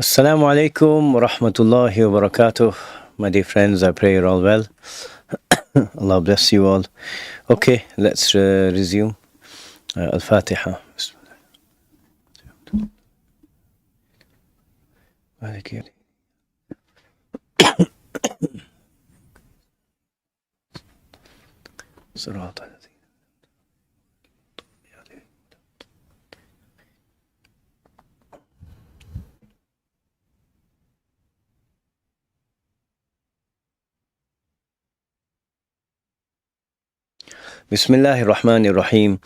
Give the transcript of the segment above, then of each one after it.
Assalamu alaikum wa rahmatullahi wa barakatuh. My dear friends, I pray you're all well. Allah bless you all. Okay, let's resume. Al-Fatiha. بسم الله الرحمن الرحيم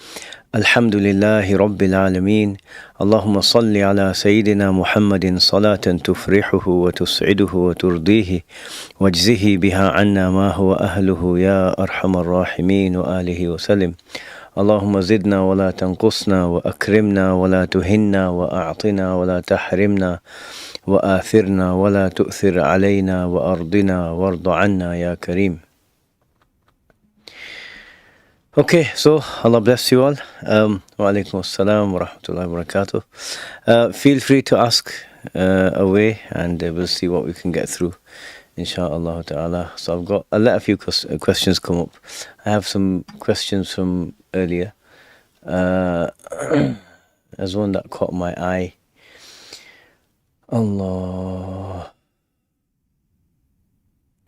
الحمد لله رب العالمين اللهم صل على سيدنا محمد صلاة تفرحه وتسعده وترضيه واجزه بها عنا ما هو أهله يا أرحم الراحمين وآله وسلم اللهم زدنا ولا تنقصنا وأكرمنا ولا تهنا وأعطنا ولا تحرمنا وآثرنا ولا تؤثر علينا وأرضنا وارض عنا يا كريم. Okay, so Allah bless you all. Wa alaikum assalam wa rahmatullahi wa barakatuh. Feel free to ask away and we'll see what we can get through, inshaAllah ta'ala. So I'll let a few questions come up. I have some questions from earlier. There's one that caught my eye. Allah.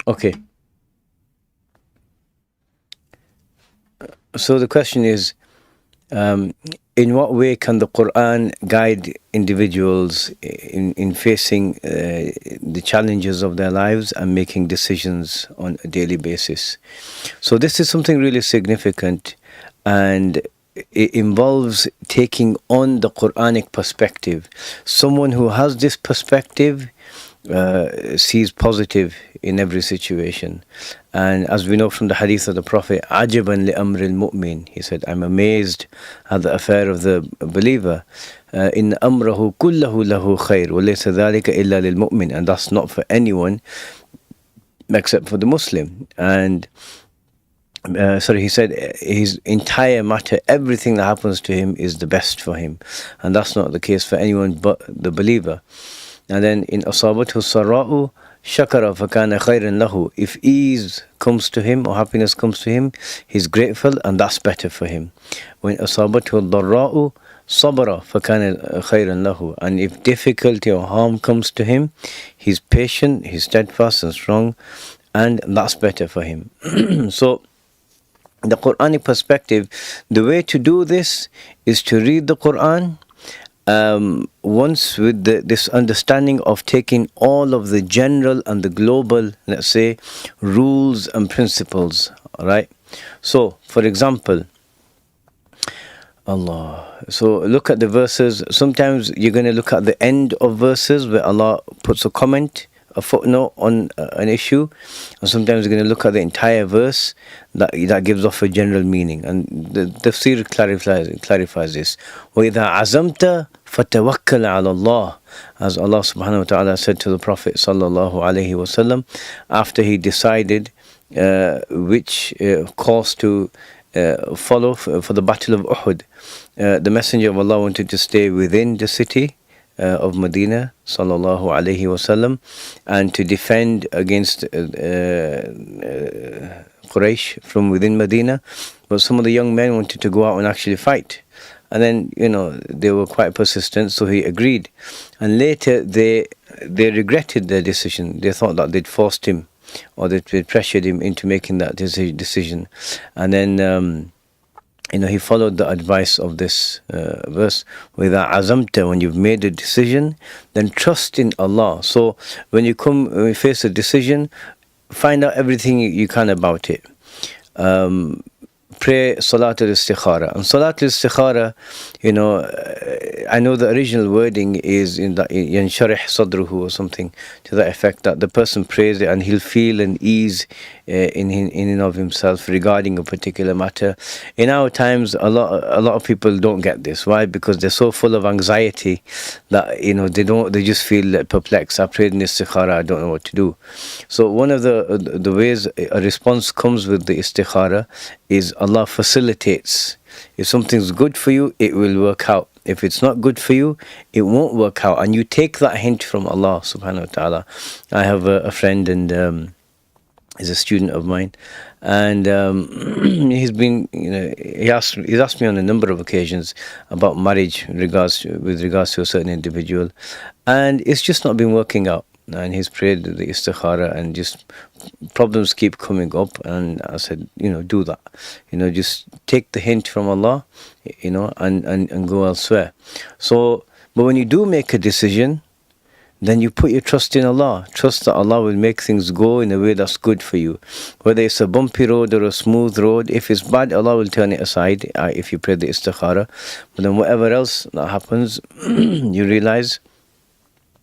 Okay. So the question is, in what way can the Quran guide individuals in facing the challenges of their lives and making decisions on a daily basis? So this is something really significant, and it involves taking on the Quranic perspective. Someone who has this perspective sees positive in every situation. And as we know from the hadith of the Prophet, عَجَبًا لِأَمْرِ الْمُؤْمِنِ, he said, I'm amazed at the affair of the believer. إِنَّ أَمْرَهُ كُلَّهُ لَهُ خَيْرٌ وَلَيْسَ ذَلِكَ إِلَّا لِلْمُؤْمِنِ, and that's not for anyone except for the Muslim. And he said his entire matter, everything that happens to him is the best for him, and that's not the case for anyone but the believer. And then in أصابته السراء شكر فكان خيرا له, if ease comes to him or happiness comes to him, he's grateful and that's better for him. When أصابته الضراء صبر فكان خيرا له, and if difficulty or harm comes to him, he's patient, he's steadfast and strong, and that's better for him. So the Quranic perspective, the way to do this is to read the Quran once with this understanding of taking all of the general and the global, let's say, rules and principles, right? So, for example, Allah. So look at the verses. Sometimes you're going to look at the end of verses where Allah puts a comment, a footnote on an issue, and sometimes you're going to look at the entire verse that gives off a general meaning. And the tafsir clarifies this. وَإِذَا عَزَمْتَ فَتَوَكَّلْ عَلَى اللَّهِ, as Allah subhanahu wa ta'ala said to the Prophet sallallahu alayhi wasallam after he decided which course to follow for the Battle of Uhud. The Messenger of Allah wanted to stay within the city of Medina sallallahu alayhi wasallam and to defend against Quraysh from within Medina, but some of the young men wanted to go out and actually fight. And then, they were quite persistent, so he agreed. And later, they regretted their decision. They thought that they'd forced him, or they'd pressured him into making that decision. And then, he followed the advice of this verse. وَإِذَا عَزَمْتَ, when you've made a decision, then trust in Allah. So, when you face a decision, find out everything you can about it. Pray Salatul Istikhara. And Salatul Istikhara, I know the original wording is in that Yansharih Sadruhu or something to that effect, that the person prays it and he'll feel an ease in and of himself regarding a particular matter. In our times, a lot of people don't get this. Why? Because they're so full of anxiety that they just feel perplexed. I prayed in Istikhara, I don't know what to do. So one of the ways a response comes with the Istikhara is Allah facilitates. If something's good for you, it will work out. If it's not good for you, it won't work out. And you take that hint from Allah subhanahu wa ta'ala. I have a friend, and is a student of mine, and he's been, he's asked me on a number of occasions about marriage with regards to a certain individual, and it's just not been working out. And he's prayed the istikhara, and just problems keep coming up. And I said, do that, just take the hint from Allah, and go elsewhere. So, but when you do make a decision, then you put your trust in Allah. Trust that Allah will make things go in a way that's good for you. Whether it's a bumpy road or a smooth road, if it's bad, Allah will turn it aside if you pray the istikhara. But then whatever else that happens, you realize,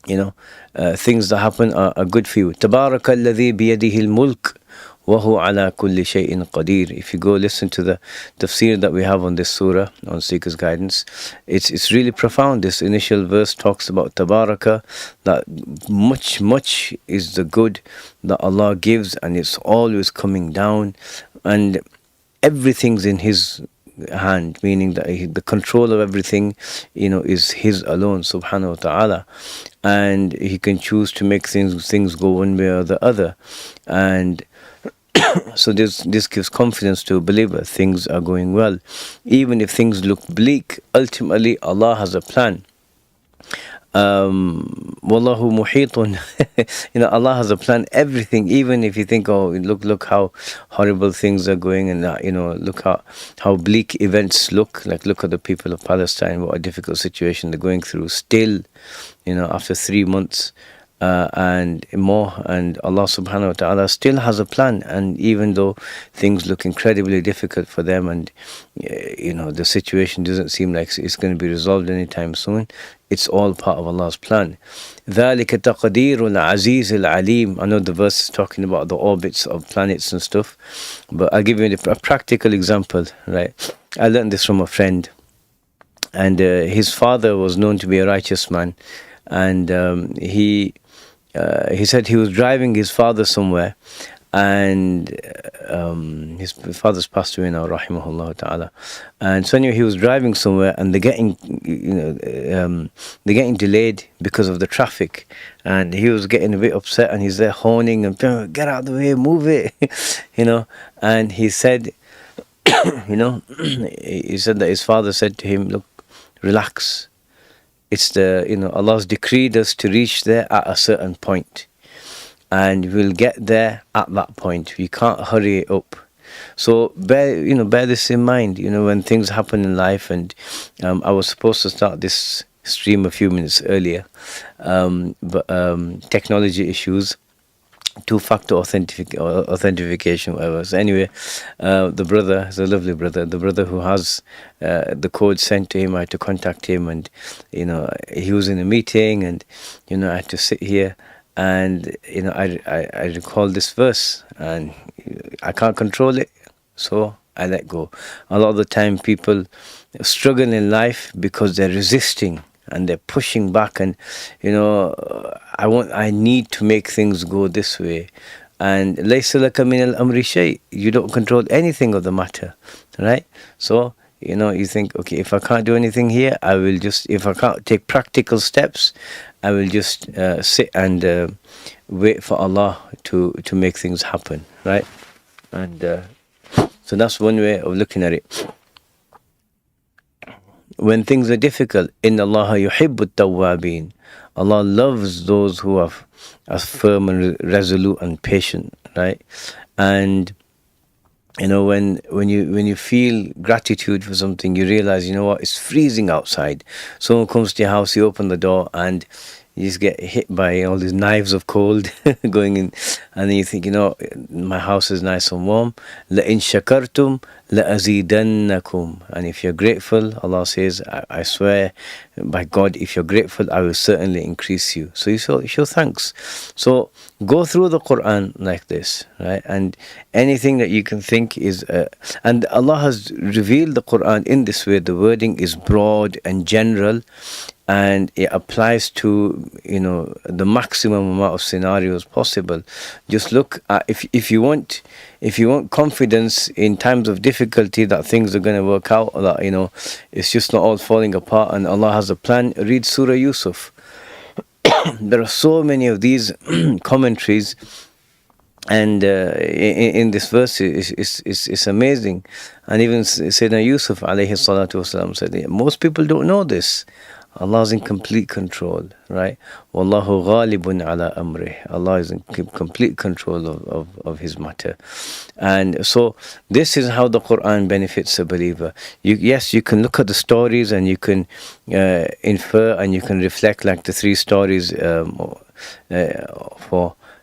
things that happen are good for you. تبارك الذي بيده الملك وهو على كل شيء قدير. If you go listen to the tafsir that we have on this surah, on Seekers Guidance, it's really profound. This initial verse talks about Tabaraka, that much is the good that Allah gives, and it's always coming down, and everything's in His hand, meaning that the control of everything, is His alone, subhanahu wa ta'ala. And He can choose to make things go one way or the other. And so this gives confidence to a believer. Things are going well. Even if things look bleak, ultimately Allah has a plan. Wallahu muhitun. Allah has a plan. Everything, even if you think, oh, look how horrible things are going, and look how bleak events look. Like, look at the people of Palestine, what a difficult situation they're going through. Still, after 3 months and more, and Allah subhanahu wa ta'ala still has a plan. And even though things look incredibly difficult for them, and the situation doesn't seem like it's going to be resolved anytime soon, it's all part of Allah's plan. ذَلِكَ تَقْدِيرُ الْعَزِيزِ الْعَلِيمِ. I know the verse is talking about the orbits of planets and stuff, but I'll give you a practical example, right? I learned this from a friend, and his father was known to be a righteous man, and he said he was driving his father somewhere, and his father's passed away now, rahimahullah ta'ala. And so anyway, he was driving somewhere, and they're getting delayed because of the traffic, and he was getting a bit upset, and he's there horning and, get out of the way, move it, And he said, he said that his father said to him, look, relax. It's Allah's decreed us to reach there at a certain point, and we'll get there at that point. We can't hurry it up. So bear this in mind, when things happen in life. And I was supposed to start this stream a few minutes earlier, but technology issues, two-factor authentication, whatever. So anyway, the brother is a lovely brother. The brother who has the code sent to him, I had to contact him, and he was in a meeting, and I had to sit here, and I recall this verse, and I can't control it, so I let go. A lot of the time, people struggle in life because they're resisting and they're pushing back, and I need to make things go this way. And laysa laka min al-amri shay, you don't control anything of the matter, right? So you think, okay, if I can't do anything here, if I can't take practical steps, I will just sit and wait for Allah to make things happen, right? And so that's one way of looking at it. When things are difficult, inna Allah yuhibbu at-tawwabin. Allah loves those who are firm and resolute and patient, right? And when you feel gratitude for something, you realize, what, it's freezing outside. Someone comes to your house, you open the door, and you just get hit by all these knives of cold going in, and then you think, my house is nice and warm. لَإِن شَكَرْتُمْ لَأَزِيدَنَّكُمْ. And if you're grateful, Allah says, I swear by God, if you're grateful, I will certainly increase you. So you show thanks. So go through the Quran like this, right? And anything that you can think is, and Allah has revealed the Quran in this way. The wording is broad and general. and it applies to, the maximum amount of scenarios possible. Just look at, if you want confidence in times of difficulty that things are going to work out, that it's just not all falling apart and Allah has a plan, read Surah Yusuf. There are so many of these commentaries, and in this verse it's amazing. And even Sayyidina Yusuf alayhi salatu wasalam said, most people don't know this. Allah is in complete control, right? Wallahu ghalibun ala amrih. Allah is in complete control of his matter. And so this is how the Quran benefits a believer. Yes, you can look at the stories and you can infer and you can reflect, like the 3 stories for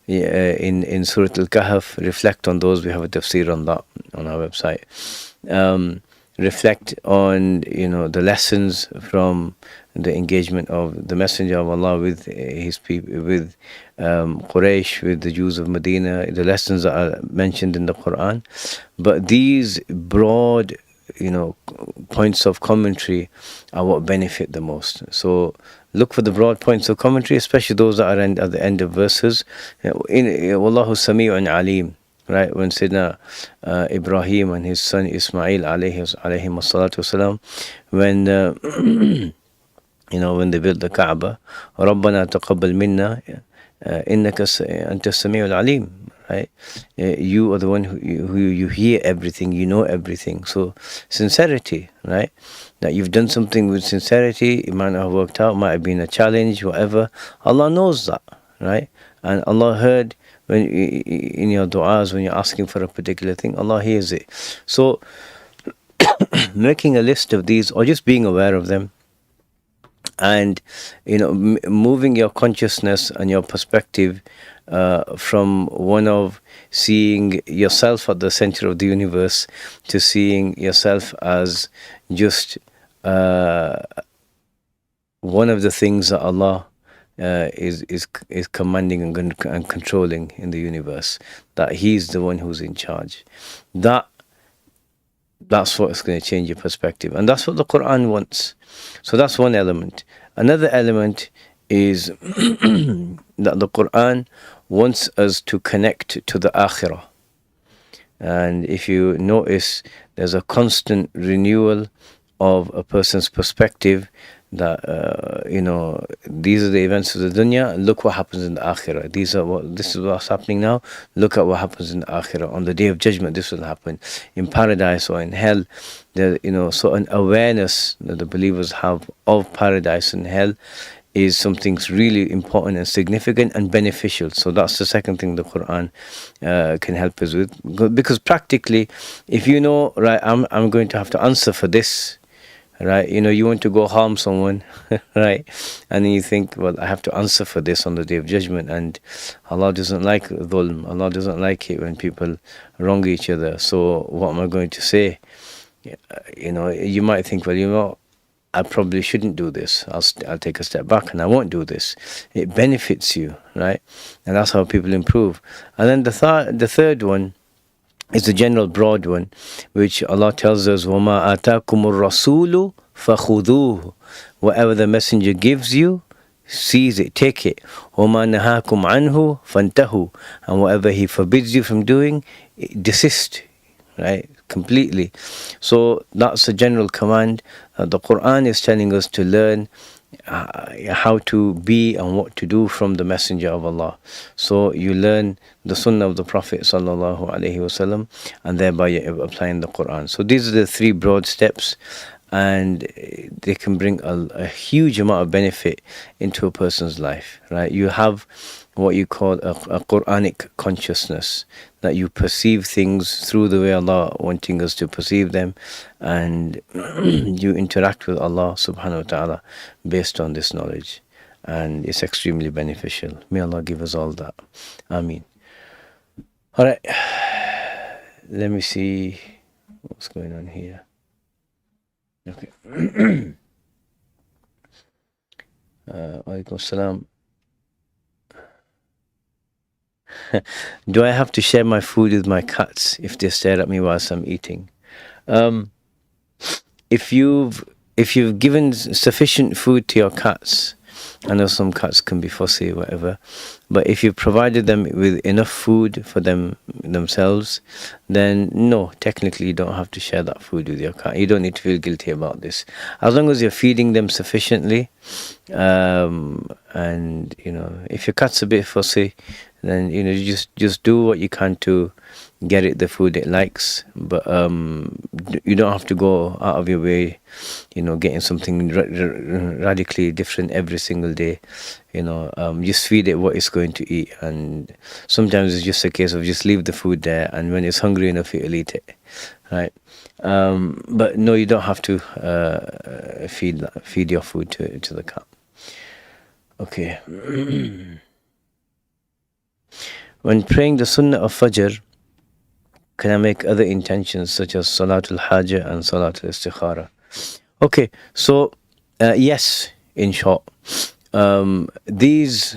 in Surah Al-Kahf. Reflect on those. We have a tafsir on that on our website. Reflect on the lessons from the engagement of the Messenger of Allah with his people, with Quraysh, with the Jews of Medina, the lessons that are mentioned in the Quran. But these broad points of commentary are what benefit the most. So look for the broad points of commentary, especially those that are at the end of verses. Wallahu Sami'un Alim. Right, when Sayyidina Ibrahim and his son Ismail alayhi salatu wasalam, when when they built the Kaaba, رَبَّنَا تَقَبَّلْ مِنَّا إِنَّكَ أَنْتَ السَّمِيعُ الْعَلِيمُ. Right, you are the one who you hear everything, you know everything. So sincerity, right, that you've done something with sincerity, it might not have worked out, might have been a challenge, whatever. Allah knows that, right? And Allah heard when in your du'as, when you're asking for a particular thing, Allah hears it. So making a list of these, or just being aware of them, and moving your consciousness and your perspective from one of seeing yourself at the center of the universe to seeing yourself as just one of the things that Allah is commanding and controlling in the universe, that He's the one who's in charge. That's what's going to change your perspective, and that's what the Quran wants. So that's one element. Another element is that the Quran wants us to connect to the Akhirah. And if you notice, there's a constant renewal of a person's perspective, that these are the events of the dunya, look what happens in the Akhirah. This is what's happening now, look at what happens in the Akhirah. On the Day of Judgment, this will happen in paradise or in hell. So an awareness that the believers have of paradise and hell is something really important and significant and beneficial. So that's the second thing the Quran can help us with, because practically, if right, I'm going to have to answer for this, right? You want to go harm someone, right? And then you think, well, I have to answer for this on the Day of Judgment, and Allah doesn't like dhulm. Allah doesn't like it when people wrong each other. So what am I going to say? You might think, well, I probably shouldn't do this. I'll take a step back and I won't do this. It benefits you, right? And that's how people improve. And then the third one is the general broad one, which Allah tells us, وَمَا آتَاكُمُ الرَّسُولُ فَخُذُوهُ. Whatever the messenger gives you, seize it, take it. وَمَا نَهَاكُمْ عَنْهُ فَانْتَهُ. And whatever he forbids you from doing, desist, right? Completely. So that's a general command. The Quran is telling us to learn how to be and what to do from the Messenger of Allah. So you learn the Sunnah of the Prophet sallallahu alaihi wasallam, and thereby you're applying the Quran. So these are the 3 broad steps, and they can bring a huge amount of benefit into a person's life, right? You have what you call a Quranic consciousness, that you perceive things through the way Allah wanting us to perceive them, and you interact with Allah subhanahu wa ta'ala based on this knowledge, and it's extremely beneficial. May Allah give us all that. Ameen. Alright, let me see what's going on here. Okay. Alaikum salam. Do I have to share my food with my cats if they stare at me whilst I'm eating? If if you've given sufficient food to your cats, I know some cats can be fussy or whatever, but if you provided them with enough food for themselves, then no, technically you don't have to share that food with your cat. You don't need to feel guilty about this. As long as you're feeding them sufficiently, and if your cat's a bit fussy, then you just do what you can to get it the food it likes, but you don't have to go out of your way, getting something radically different every single day. Just feed it what it's going to eat, and sometimes it's just a case of just leave the food there, and when it's hungry enough it'll eat it, right? But no, you don't have to feed your food to the cat. Okay. When praying the Sunnah of Fajr, can I make other intentions such as Salatul Hajj and Salatul Istikhara? Okay, so yes, in short, these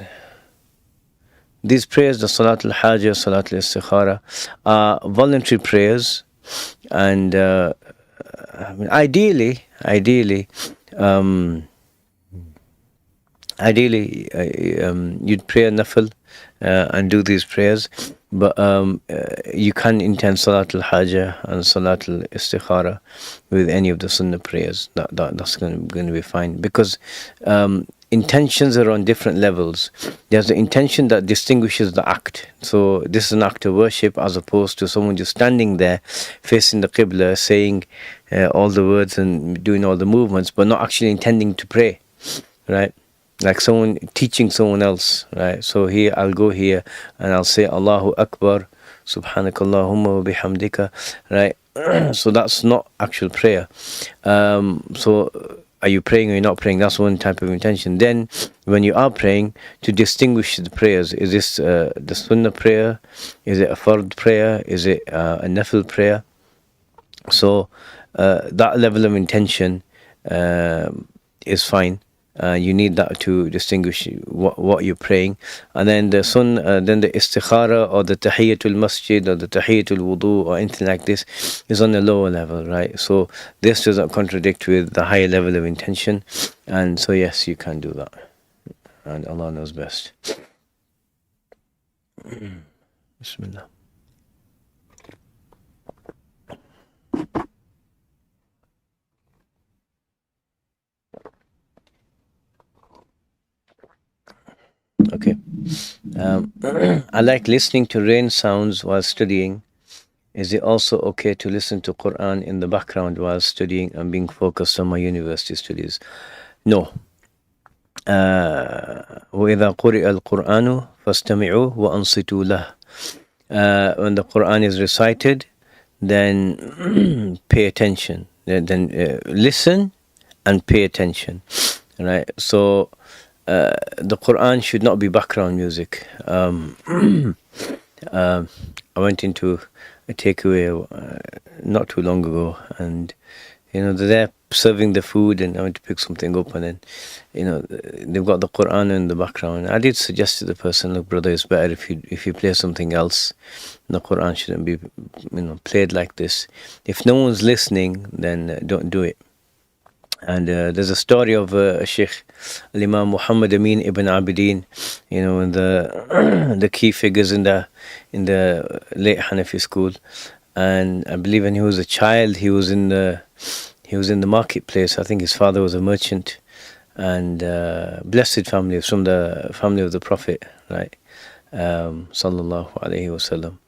prayers, the Salatul Hajj, Salatul Istikhara, are voluntary prayers, and ideally, you'd pray a nafil and do these prayers, but you can intend Salatul Hajj and Salatul Istikhara with any of the Sunnah prayers. That's going to be fine, because intentions are on different levels. There's the intention that distinguishes the act. So this is an act of worship, as opposed to someone just standing there facing the Qibla, saying all the words and doing all the movements, but not actually intending to pray, right? Like someone teaching someone else, right? So here, I'll go here and I'll say Allahu Akbar, Subhanakallahumma wa bihamdika, right? So that's not actual prayer. So are you praying or you're not praying? That's one type of intention. Then when you are praying, to distinguish the prayers, is this the Sunnah prayer? Is it a Fard prayer? Is it a Nafil prayer? So that level of intention is fine. You need that to distinguish what you're praying. And then the istikhara, or the tahiyyatul masjid, or the tahiyyatul wudu, or anything like this, is on a lower level, right? So this doesn't contradict with the higher level of intention, and so yes, you can do that, and Allah knows best. Bismillah. Okay. I like listening to rain sounds while studying. Is it also okay to listen to Quran in the background while studying and being focused on my university studies? No. وَإِذَا قُرِئَ الْقُرْآنُ فَاسْتَمِعُوا وَأَنصِتُوا لَهُ. When the Quran is recited, then pay attention. Then listen and pay attention. Right? So the Quran should not be background music. I went into a takeaway not too long ago, and they're there serving the food, and I went to pick something up, and then they've got the Quran in the background. I did suggest to the person, look brother, it's better if you play something else. The Quran shouldn't be played like this. If no one's listening, then don't do it. And there's a story of Shaykh Imam Muhammad Amin ibn Abidin, the key figures in the late Hanafi school. And I believe when he was a child, he was in the marketplace. I think his father was a merchant, and blessed family, from the family of the Prophet, right? Sallallahu alaihi wasallam.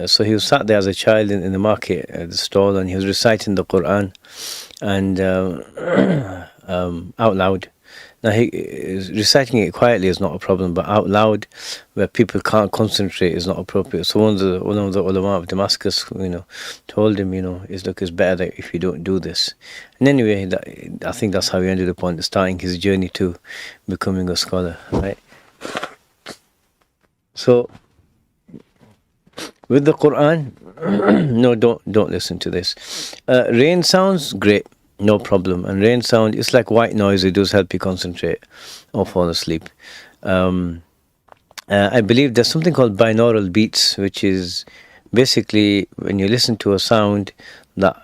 So he was sat there as a child in the market at the stall, and he was reciting the Quran, and out loud. Now, reciting it quietly is not a problem, but out loud, where people can't concentrate, is not appropriate. So one of the ulama of Damascus, told him, it's better that if you don't do this. And anyway, I think that's how he ended up on starting his journey to becoming a scholar, right? So with the Quran, no, don't listen to this. Rain sounds great, no problem. And rain sound, it's like white noise. It does help you concentrate or fall asleep. I believe there's something called binaural beats, which is basically when you listen to a sound that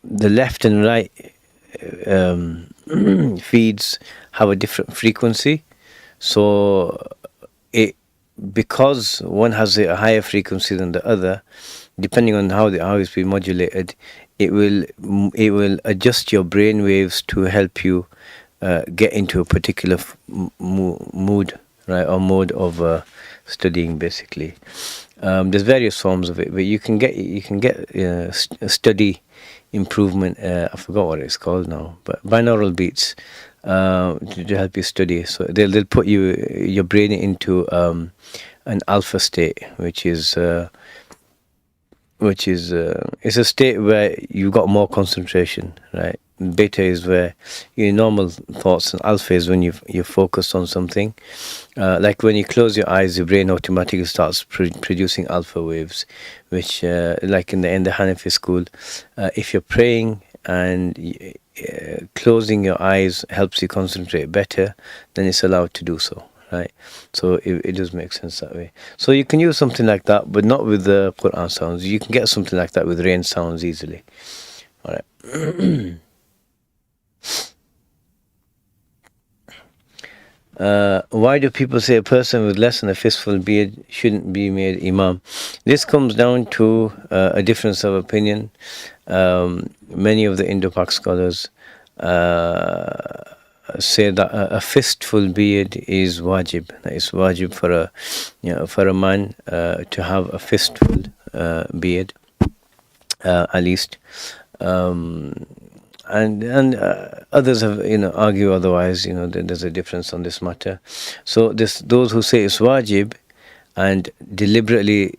the left and right feeds have a different frequency. So it, because one has a higher frequency than the other, depending on how it's been modulated, it will adjust your brain waves to help you get into a particular mood, right, or mode of studying, basically. There's various forms of it, but you can get study improvement. I forgot what it's called now, but binaural beats to help you study. So they'll put your brain into an alpha state, which is it's a state where you got more concentration, right? Beta is where your normal thoughts, and alpha is when you're focused on something. Like when you close your eyes, your brain automatically starts producing alpha waves, which, like in the Hanafi school, if you're praying and closing your eyes helps you concentrate better, then it's allowed to do so, right? So it does make sense that way. So you can use something like that, but not with the Quran sounds. You can get something like that with rain sounds easily. All right. Why do people say a person with less than a fistful beard shouldn't be made imam? This comes down to a difference of opinion. Many of the Indo-Pak scholars say that a fistful beard is wajib. That is wajib for a man to have a fistful beard, at least. And others have argue otherwise. There's a difference on this matter. So those who say it's wajib and deliberately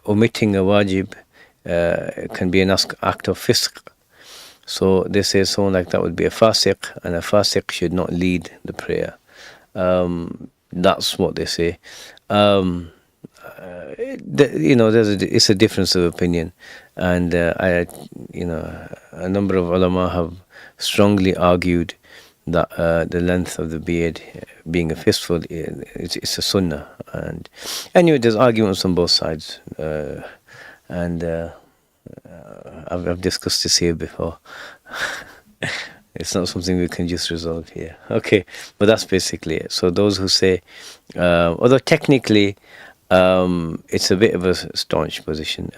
omitting a wajib can be an act of fisq. So they say someone like that would be a fasiq, and a fasiq should not lead the prayer. That's what they say. It's a difference of opinion, and a number of ulama have strongly argued that the length of the beard being a fistful, it's a sunnah. And anyway, there's arguments on both sides, and I've discussed this here before. It's not something we can just resolve here. Okay, but that's basically it. So those who say, although technically it's a bit of a staunch position,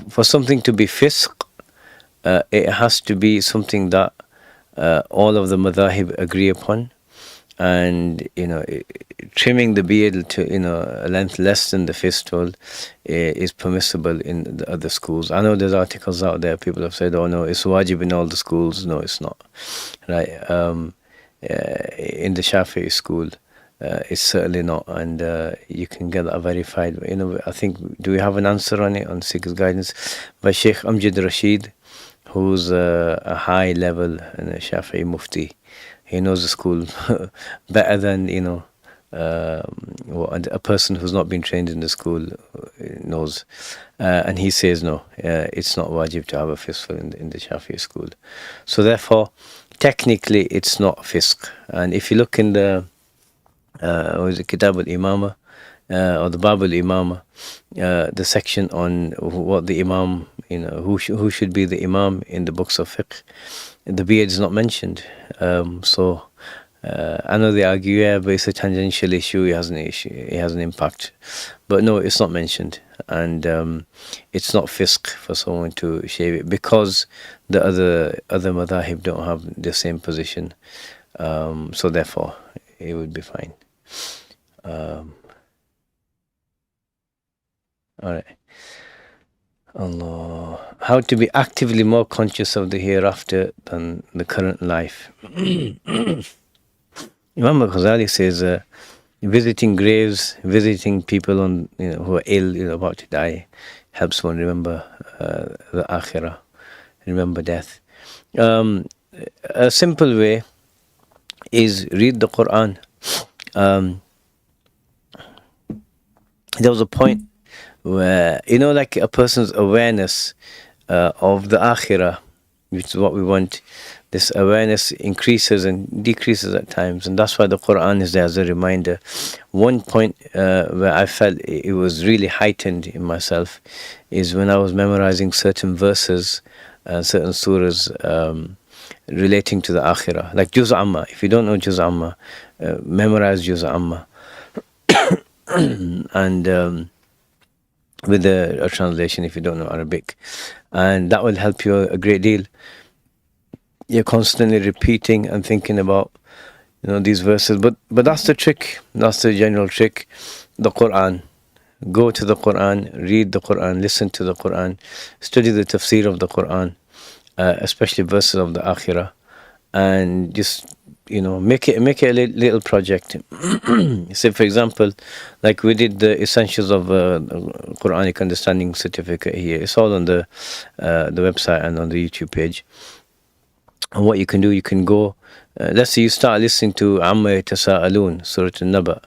for something to be fisq, it has to be something that all of the madhahib agree upon. And trimming the beard to a length less than the fistful is permissible in the other schools. I know there's articles out there, people have said, oh no, it's wajib in all the schools. No, it's not, right? In the Shafi'i school, it's certainly not, and you can get that verified. I think, do we have an answer on it on Seekers Guidance by Shaykh Amjad who's a high level Shafi'i mufti. He knows the school better than a person who's not been trained in the school knows, and he says no, it's not wajib to have a fistful in the Shafi'i school. So therefore, technically, it's not fisq. And if you look in the Kitab al-Imama or the Bab al-Imama, the section on what the imam, who should be the imam in the books of fiqh, the beard is not mentioned. So I know they argue, but it's a tangential issue. It has an impact, but no, it's not mentioned, and it's not fisq for someone to shave it because the other madhahib don't have the same position. So therefore, it would be fine. All right. Allah. How to be actively more conscious of the hereafter than the current life. Imam al-Ghazali says, visiting graves, visiting people who are ill, about to die, helps one remember the akhirah, remember death. A simple way is read the Quran. There was a point where, like a person's awareness of the akhirah, which is what we want, this awareness increases and decreases at times, and that's why the Quran is there as a reminder. One point where I felt it was really heightened in myself is when I was memorizing certain verses, certain surahs relating to the Akhirah, like Juz Amma. If you don't know Juz Amma, memorize Juz Amma. And with a translation if you don't know Arabic, and that will help you a great deal. You're constantly repeating and thinking about these verses, but that's the trick. That's the general trick. The Quran. Go to the Quran, read the Quran, listen to the Quran, study the tafsir of the Quran, especially verses of the Akhirah, and just make it a little project. Say, for example, like we did the essentials of Quranic understanding certificate here. It's all on the website and on the YouTube page. And what you can do, you can go, let's say you start listening to Amma Yatasa'alun, Surah An-Naba,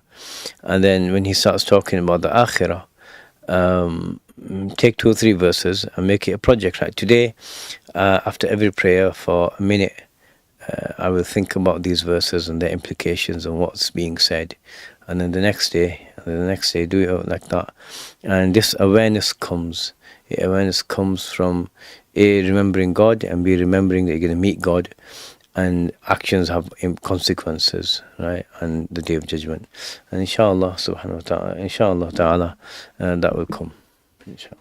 and then when he starts talking about the Akhirah, take 2 or 3 verses and make it a project. Right, today, after every prayer for a minute, I will think about these verses and their implications and what's being said, and then the next day do it like that. And this awareness comes. Awareness comes from A, remembering God, and B, remembering that you're going to meet God, and actions have consequences, right? And the Day of Judgment. And inshallah subhanahu wa ta'ala, that will come. Inshallah.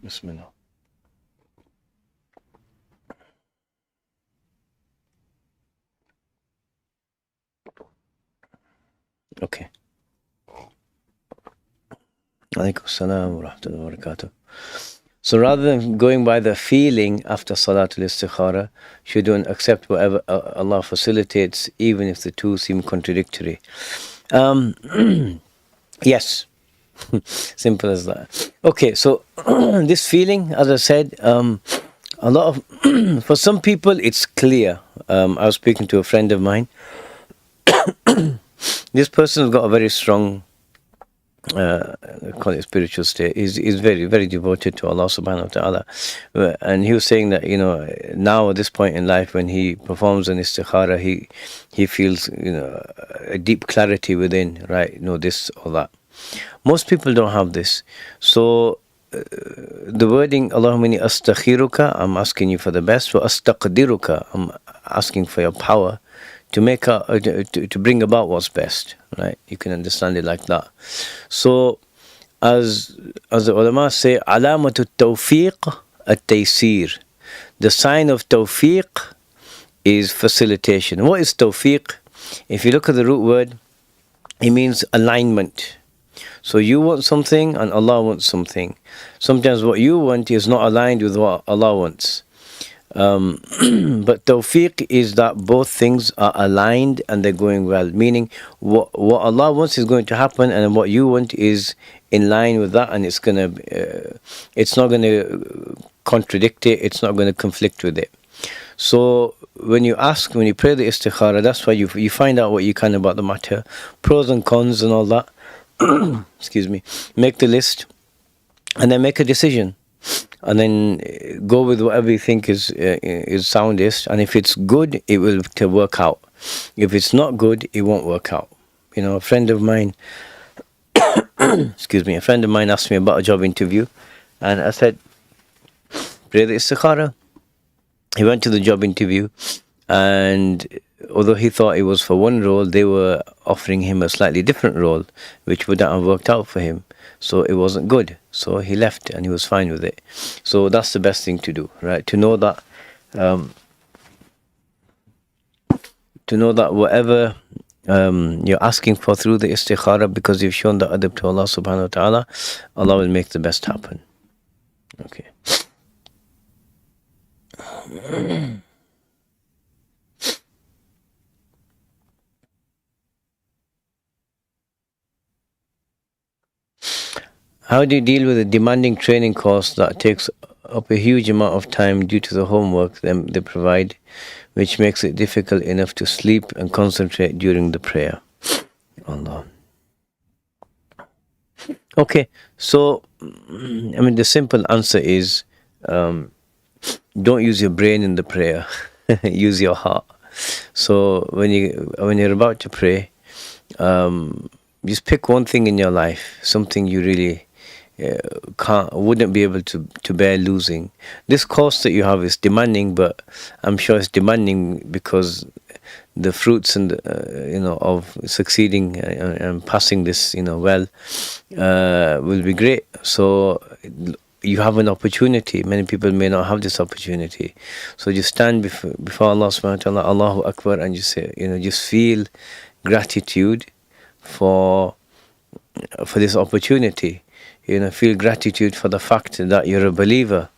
Bismillah. Okay. Alaikum assalam wa rahmatullahi wa barakatuh. So rather than going by the feeling after Salatul Istikhara, should one accept whatever Allah facilitates, even if the two seem contradictory? Yes. Simple as that. Okay, so this feeling, as I said, a lot of for some people it's clear. I was speaking to a friend of mine. This person has got a very strong call it spiritual state. Is very, very devoted to Allah subhanahu wa ta'ala, and he was saying that now at this point in life, when he performs an istikhara, he feels a deep clarity within, right? This or that. Most people don't have this. So the wording Allahumma inni astakhiruka, I'm asking you for the best, wa astaqdiruka, I'm asking for your power to make to bring about what's best, right? You can understand it like that. So as the ulama say, alamatu tawfiq at-taysir, the sign of tawfiq is facilitation. What is tawfiq? If you look at the root word, it means alignment. So you want something and Allah wants something. Sometimes what you want is not aligned with what Allah wants. But tawfiq is that both things are aligned and they're going well. Meaning what Allah wants is going to happen, and what you want is in line with that, and it's not gonna contradict it, it's not gonna conflict with it. So when you pray the istikhara, that's why you find out what you can about the matter, pros and cons and all that. Excuse me. Make the list, and then make a decision, and then go with whatever you think is soundest. And if it's good, it will work out. If it's not good, it won't work out. A friend of mine, excuse me, a friend of mine asked me about a job interview, and I said, pray the istikhara. He went to the job interview, and although he thought it was for one role, they were offering him a slightly different role, which would not have worked out for him. So it wasn't good. So he left, and he was fine with it. So that's the best thing to do, right? To know that whatever you're asking for through the istikhara, because you've shown the adab to Allah subhanahu wa ta'ala, Allah will make the best happen. Okay. How do you deal with a demanding training course that takes up a huge amount of time due to the homework they provide, which makes it difficult enough to sleep and concentrate during the prayer? Allah. Okay, so I mean, the simple answer is, um, don't use your brain in the prayer. Use your heart. So when you're about to pray, just pick one thing in your life, something you really can't wouldn't be able to bear losing. This course that you have is demanding, but I'm sure it's demanding because the fruits and of succeeding and passing this well will be great. So you have an opportunity. Many people may not have this opportunity. So just stand before Allah subhanahu wa ta'ala, Allahu Akbar, and just say, just feel gratitude for this opportunity. Feel gratitude for the fact that you're a believer.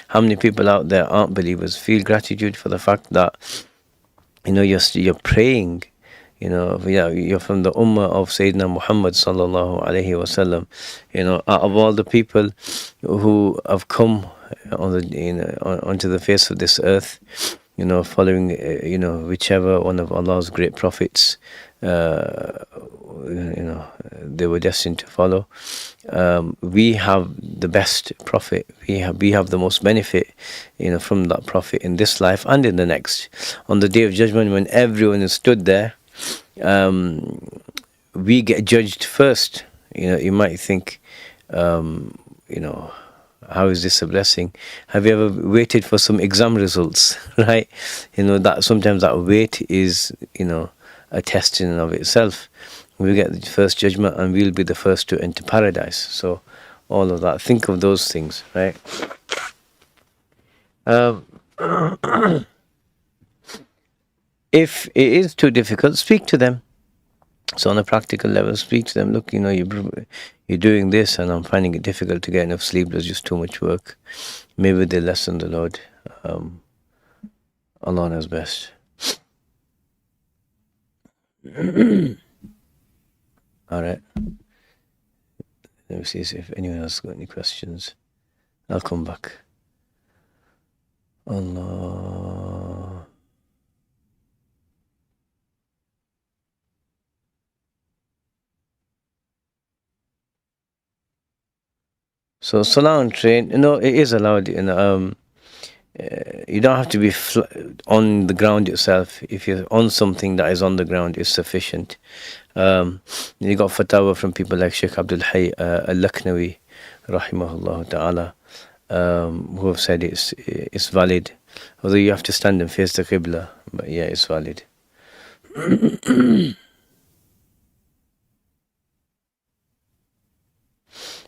How many people out there aren't believers? Feel gratitude for the fact that you're praying. You're from the ummah of Sayyidina Muhammad sallallahu alaihi wasallam. Out of all the people who have come onto the face of this earth, following whichever one of Allah's great prophets they were destined to follow. We have the best prophet. We have the most benefit from that prophet in this life and in the next. On the day of judgment, when everyone is stood there, we get judged first. You might think, how is this a blessing? Have you ever waited for some exam results? Right? That sometimes that wait is a test in and of itself. We get the first judgment and we'll be the first to enter paradise. So all of that, think of those things, right? If it is too difficult, speak to them. So on a practical level, speak to them. Look, you're doing this and I'm finding it difficult to get enough sleep. There's just too much work. Maybe they lessen the load. Allah knows best. All right. Let me see if anyone else got any questions. I'll come back. Allah. So salah on train, it is allowed. You don't have to be on the ground yourself. If you're on something that is on the ground, is sufficient. You got fatwa from people like Shaykh Abdul-Rahim rahimahullah ta'ala, who have said it's valid. Although you have to stand and face the Qibla, but yeah, it's valid.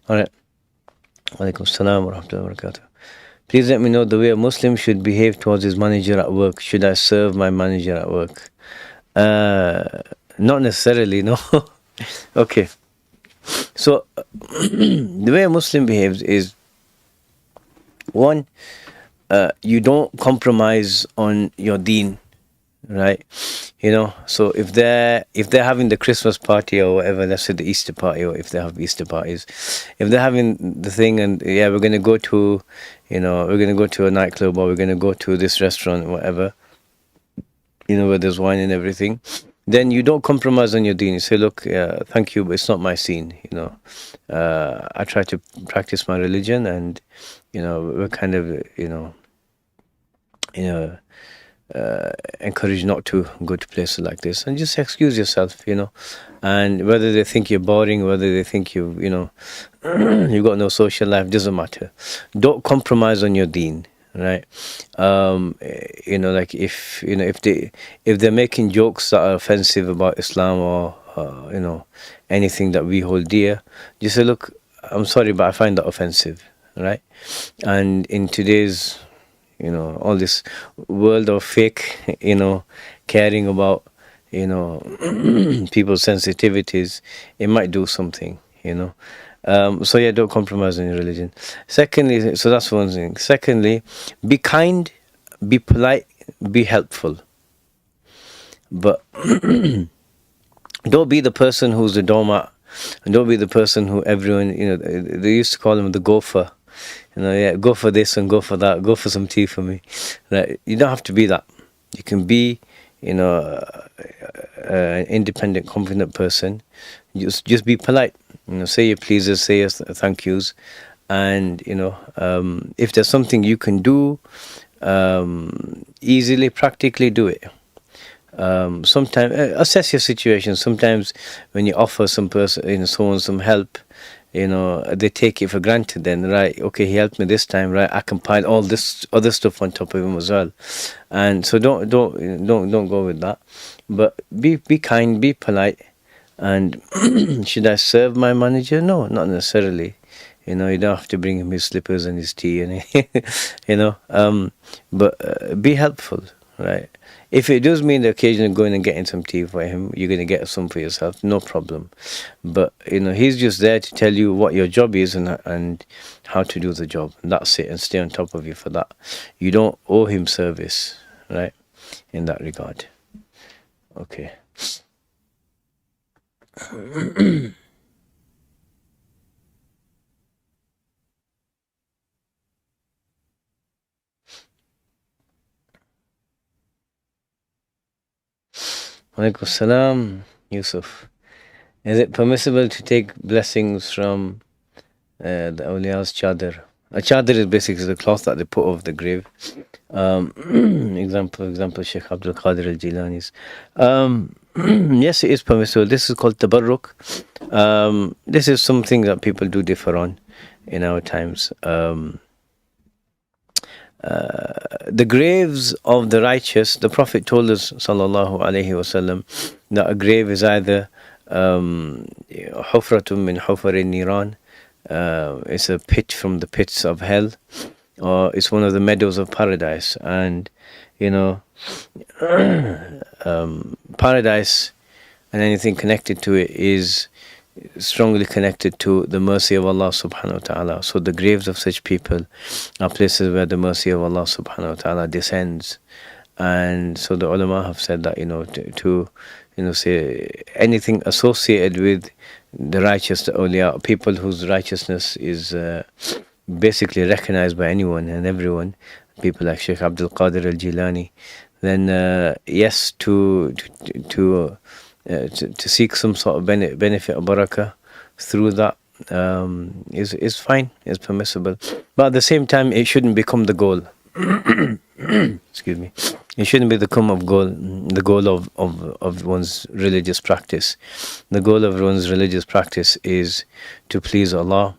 All right. Walaikum salam wa rahmatullahi wa barakatuh. Please let me know the way a Muslim should behave towards his manager at work. Should I serve my manager at work? Not necessarily, no. Okay. So, the way a Muslim behaves is, one, you don't compromise on your deen, right? So if they're having the Christmas party or whatever, let's say the Easter party, or if they have Easter parties, if they're having the thing and we're going to go to a nightclub, or we're going to go to this restaurant or whatever, where there's wine and everything, then you don't compromise on your deen. You say, look, thank you, but it's not my scene. I try to practice my religion, and we're kind of encouraged not to go to places like this, and just excuse yourself, and whether they think you're boring, whether they think you've got no social life, doesn't matter. Don't compromise on your deen, right? Like if they're making jokes that are offensive about Islam, or anything that we hold dear, just say, look, I'm sorry, but I find that offensive, right? And in today's all this world of fake, caring about, people's sensitivities, it might do something, So yeah, don't compromise on your religion. Secondly, so that's one thing. Secondly, be kind, be polite, be helpful. But don't be the person who's the doormat, and don't be the person who everyone, they used to call him the gopher. Go for this and go for that, go for some tea for me. Right? You don't have to be that. You can be, independent, confident person, just be polite. Say your pleases, say your thank yous, and if there's something you can do easily, practically do it. Sometimes assess your situation. Sometimes when you offer some person, someone some help, they take it for granted. Then, right, okay, he helped me this time, right? I can pile all this other stuff on top of him as well, and so don't go with that. But be kind, be polite, and should I serve my manager? No, not necessarily. You don't have to bring him his slippers and his tea, and but be helpful, right? If it does mean the occasion of going and getting some tea for him, you're going to get some for yourself, no problem. But he's just there to tell you what your job is and how to do the job. And that's it, and stay on top of you for that. You don't owe him service, right? In that regard. Okay. Walaikum salam, Yusuf. Is it permissible to take blessings from the awliya's chadar? A chadar is basically the cloth that they put over the grave. Example, Shaykh Abdul-Rahim Reasat. Yes, it is permissible. This is called tabarruk. This is something that people do differ on in our times. The graves of the righteous, the Prophet told us, sallallahu alaihi wasallam, that a grave is either hufratun min hufarin niran, it's a pit from the pits of hell, or it's one of the meadows of paradise. And paradise and anything connected to it is strongly connected to the mercy of Allah subhanahu wa ta'ala. So the graves of such people are places where the mercy of Allah subhanahu wa ta'ala descends. And so the ulama have said that to say anything associated with the righteous, the awliya, people whose righteousness is basically recognized by anyone and everyone, people like Shaykh Abdul-Qadir al-Jilani, then yes, to seek some sort of benefit or barakah through that is fine, is permissible. But at the same time, it shouldn't become the goal. Excuse me. It shouldn't be the goal of one's religious practice. The goal of one's religious practice is to please Allah,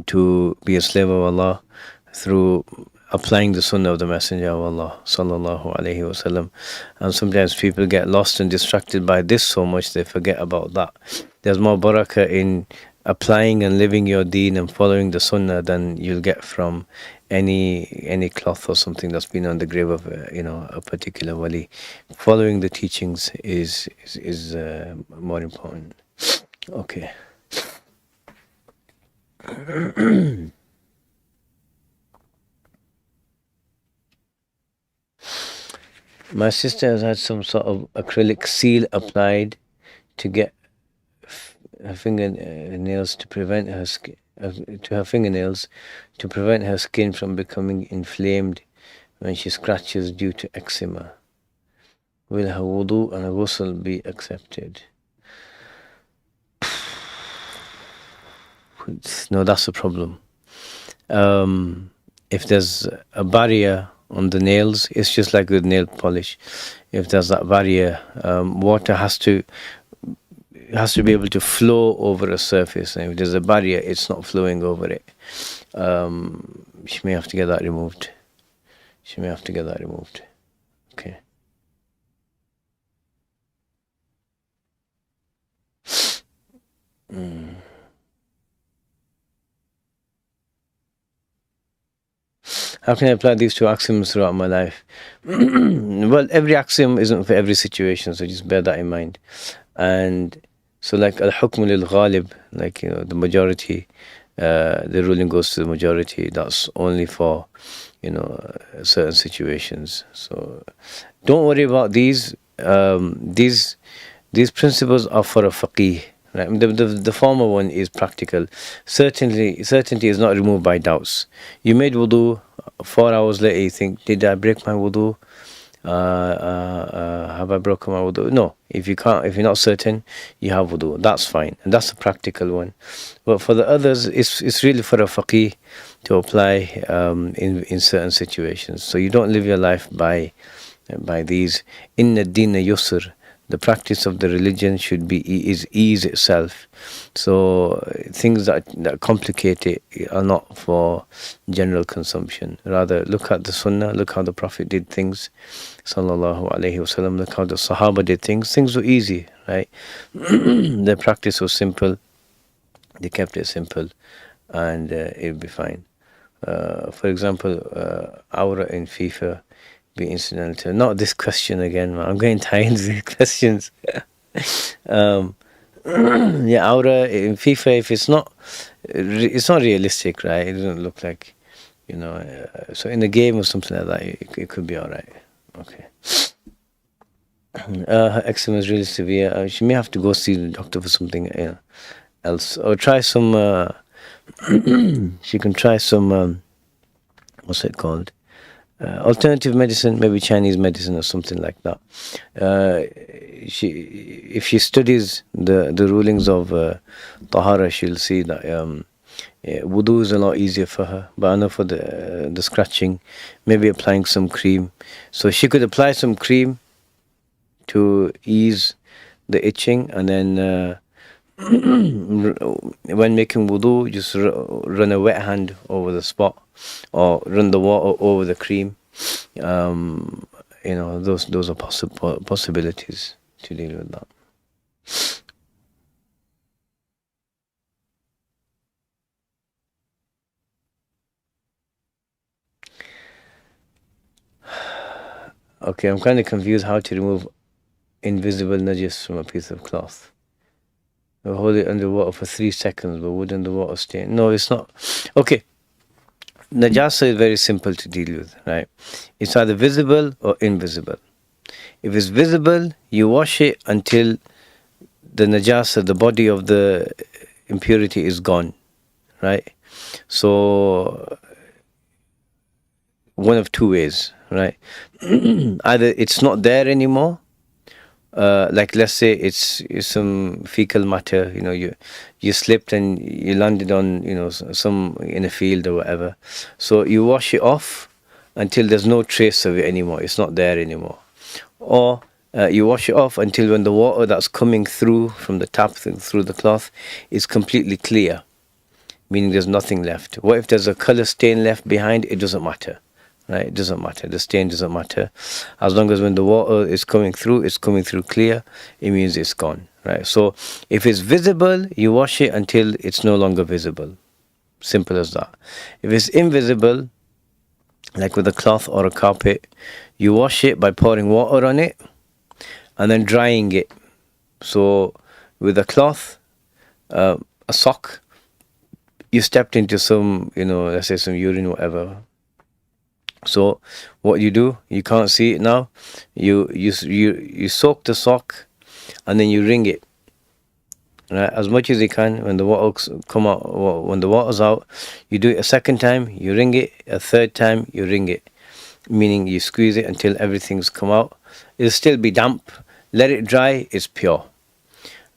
to be a slave of Allah through applying the sunnah of the Messenger of Allah sallallahu alaihi wasallam. And sometimes people get lost and distracted by this so much they forget about that. There's more barakah in applying and living your deen and following the sunnah than you'll get from any cloth or something that's been on the grave of a particular wali. Following the teachings is more important. Okay. My sister has had some sort of acrylic seal applied to get her fingernails to prevent her skin from becoming inflamed when she scratches due to eczema. Will her wudu and her ghusl be accepted? No, that's the problem. If there's a barrier on the nails, it's just like with nail polish. If there's that barrier, water has to be able to flow over a surface, and if there's a barrier, it's not flowing over it. She may have to get that removed. Okay. How can I apply these two axioms throughout my life? Well, every axiom isn't for every situation, so just bear that in mind. And so, like al-hukm lil-ghalib, like the majority, the ruling goes to the majority. That's only for certain situations. So don't worry about these. These principles are for a faqih. Right? The former one is practical. Certainty is not removed by doubts. You made wudu, 4 hours later you think, did I break my wudu? Have I broken my wudu? No. If you can't, if you're not certain, you have wudu. That's fine, and that's a practical one. But for the others, it's really for a faqih to apply in certain situations. So you don't live your life by these. Inna dina yusr. The practice of the religion should be is ease itself. So things that complicate it are not for general consumption. Rather, look at the Sunnah. Look how the Prophet did things, sallallahu alaihi wasallam. Look how the Sahaba did things. Things were easy, right? Their practice was simple. They kept it simple, and it'll be fine. For example, Aura in FIFA be incidental. Not this question again, man. I'm getting tired of these questions. um, yeah, Aura in FIFA, if it's not realistic, right? It doesn't look like, so in a game or something like that, it could be alright. Okay. Her eczema is really severe. She may have to go see the doctor for something else, or try some. She can try some. What's it called? Alternative medicine, maybe Chinese medicine or something like that. If she studies the rulings of Tahara, she'll see that wudu is a lot easier for her. But I know for the scratching, maybe applying some cream. So she could apply some cream to ease the itching, and then when making wudu, just run a wet hand over the spot, or run the water over the cream. Those are possibilities to deal with that. Okay, I'm kind of confused how to remove invisible najis from a piece of cloth. We'll hold it under water for 3 seconds, but wouldn't the water stay? No, it's not. Okay. Najasa is very simple to deal with, right? It's either visible or invisible. If it's visible, you wash it until the najasa, the body of the impurity, is gone, right? So one of two ways, right? Either it's not there anymore, like let's say it's some fecal matter, you slipped and you landed on some in a field or whatever, so you wash it off until there's no trace of it anymore, it's not there anymore. Or you wash it off until when the water that's coming through from the tap through the cloth is completely clear, meaning there's nothing left. What if there's a color stain left behind? It doesn't matter, right? It doesn't matter. The stain doesn't matter. As long as when the water is coming through, it's coming through clear, it means it's gone, right? So if it's visible, you wash it until it's no longer visible. Simple as that. If it's invisible, like with a cloth or a carpet, you wash it by pouring water on it and then drying it. So with a cloth, a sock, you stepped into some, let's say some urine, whatever. So what you do, you can't see it now. You soak the sock, and then you wring it, right, as much as you can. When the water come out, when the water's out, you do it a second time. You wring it a third time. You wring it, meaning you squeeze it until everything's come out. It'll still be damp. Let it dry. It's pure.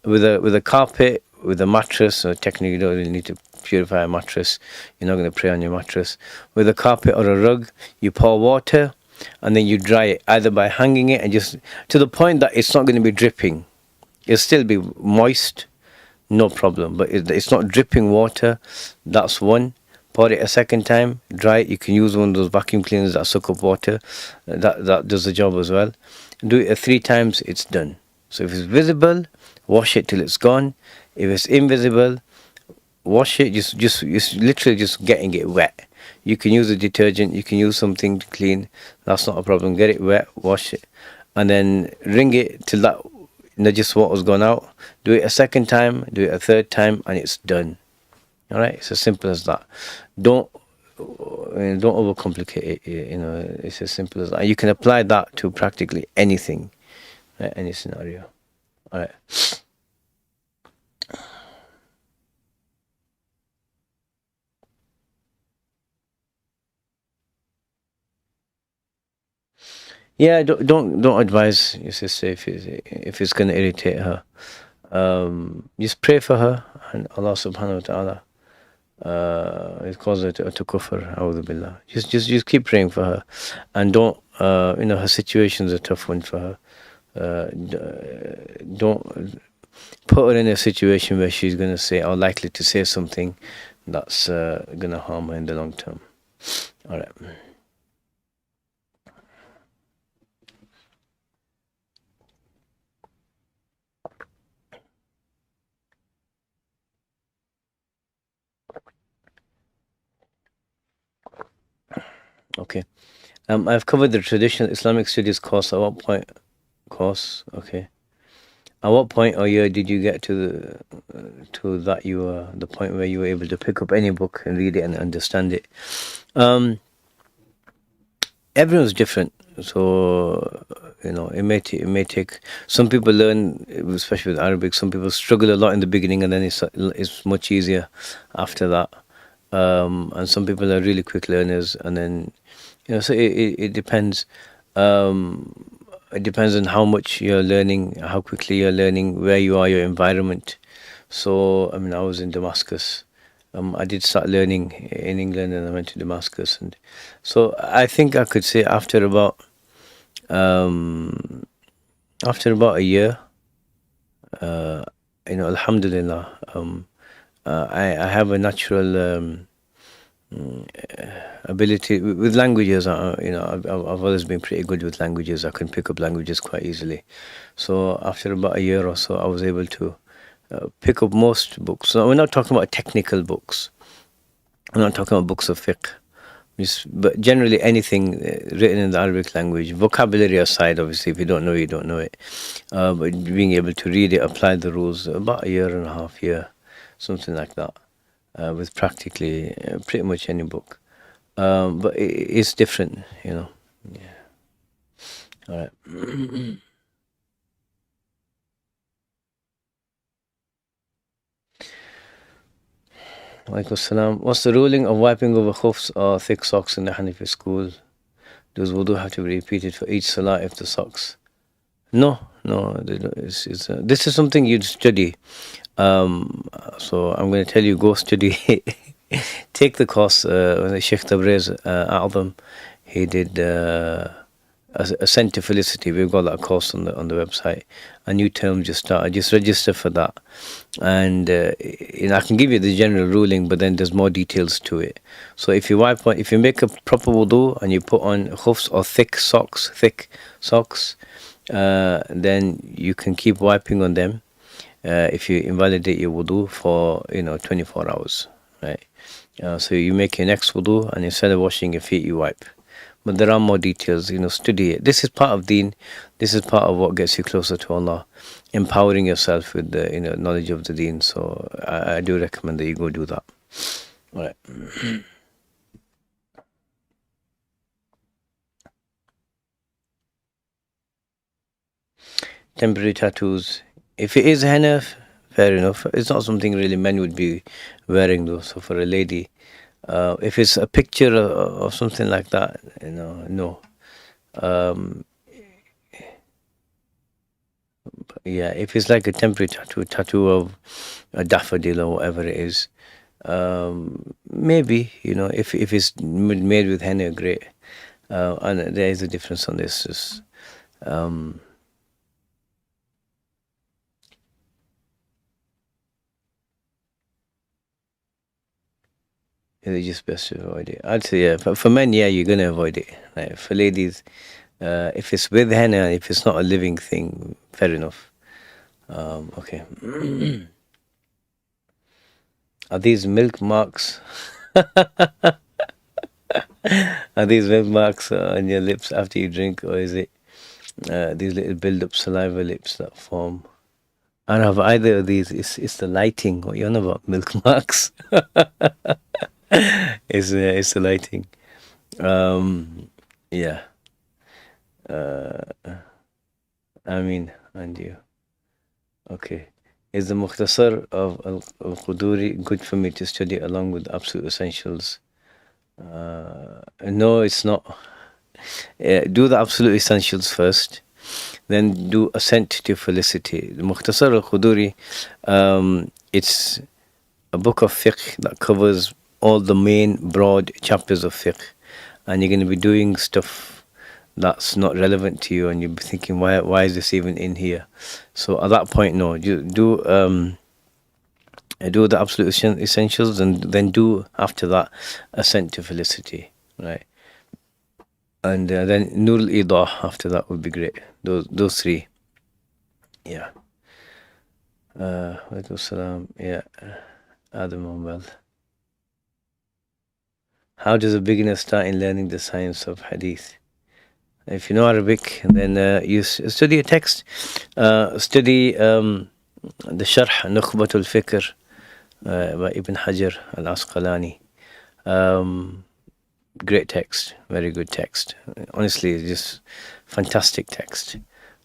With a carpet, with a mattress, so technically you don't really need to purify a mattress. You're not going to pray on your mattress. With a carpet or a rug, you pour water and then you dry it, either by hanging it and just to the point that it's not going to be dripping. It'll still be moist, no problem, but it's not dripping water. That's one. Pour it a second time, dry it. You can use one of those vacuum cleaners that suck up water. That does the job as well. Do it 3 times, it's done. So if it's visible, wash it till it's gone. If it's invisible, wash it, just literally just getting it wet. You can use a detergent, you can use something to clean, that's not a problem. Get it wet, wash it, and then wring it till that najis water's gone out. Do it a second time, do it a third time, and it's done. Alright, it's as simple as that. Don't overcomplicate it, it's as simple as that. And you can apply that to practically anything, right? Any scenario. Alright. Yeah, don't advise your sister if it's going to irritate her. Just pray for her, and Allah Subhanahu wa Taala it causes her to kufr. A'udhu billah. Just keep praying for her, and don't her situation's a tough one for her. Don't put her in a situation where she's going to say or likely to say something that's going to harm her in the long term. All right. Okay. I've covered the traditional Islamic studies course. At what point? Course. Okay. At what point or year did you get to that you were the point where you were able to pick up any book and read it and understand it? Everyone's different, so it may take. Some people learn, especially with Arabic. Some people struggle a lot in the beginning, and then it's much easier after that. And some people are really quick learners, and then so it depends. It depends on how much you're learning, how quickly you're learning, where you are, your environment. So I mean, I was in Damascus. I did start learning in England, and I went to Damascus, and so I think I could say um, after about a year, Alhamdulillah, I have a natural ability with languages. I've always been pretty good with languages. I can pick up languages quite easily. So after about a year or so, I was able to pick up most books. So we're not talking about technical books. I'm not talking about books of fiqh. But generally anything written in the Arabic language, vocabulary aside, obviously, if you don't know it, you don't know it. But being able to read it, apply the rules, about a year and a half, year, something like that, with practically pretty much any book. But it's different, Yeah. All right. Walaikum salam. What's the ruling of wiping over khufs or thick socks in the Hanafi school? Does wudu have to be repeated for each salah if the socks? No. This is something you'd study. So I'm going to tell you, go study. Take the course. Shaykh Abdul-Rahim Reasat, he did Ascent to Felicity. We've got that course on the website. A new term just started. Just register for that, and I can give you the general ruling, but then there's more details to it. So if you make a proper wudu and you put on khufs or thick socks, then you can keep wiping on them. If you invalidate your wudu for 24 hours, right? So you make your next wudu, and instead of washing your feet, you wipe. But there are more details, study it. This is part of deen. This is part of what gets you closer to Allah, empowering yourself with the knowledge of the deen. So I do recommend that you go do that. All right. Temporary tattoos. If it is henna, fair enough. It's not something really men would be wearing though. So for a lady, if it's a picture or something like that, no. Yeah, if it's like a temporary tattoo of a daffodil or whatever it is, maybe if it's made with henna, great. And there is a difference on this. Just, it's just best to avoid it. I'd say yeah. For men, yeah, you're gonna avoid it. Like, for ladies, if it's with henna, if it's not a living thing, fair enough. Okay. Are these milk marks? Are these milk marks on your lips after you drink, or is it these little build-up saliva lips that form? I don't have either of these. It's the lighting. What you're on about? Milk marks. It's the lighting. Yeah. I mean, and you. Okay. Is the Mukhtasar of Al-Quduri good for me to study along with Absolute Essentials? No, it's not. do the absolute essentials first, then do Ascent to Felicity. The Mukhtasar al-Khuduri, it's a book of fiqh that covers all the main broad chapters of fiqh, and you're going to be doing stuff that's not relevant to you, and you'll be thinking, why is this even in here? So at that point, no, you do the absolute essentials, and then do after that Ascent to Felicity, right? And then Nur al-Idah after that would be great. Those three, yeah. Walaikum salam. Yeah, Adam Mobile. How does a beginner start in learning the science of hadith? If you know Arabic, then you study a text. Study the Sharh Nukhbat al-Fikr by Ibn Hajar al-Asqalani. Great text, very good text. Honestly, just fantastic text.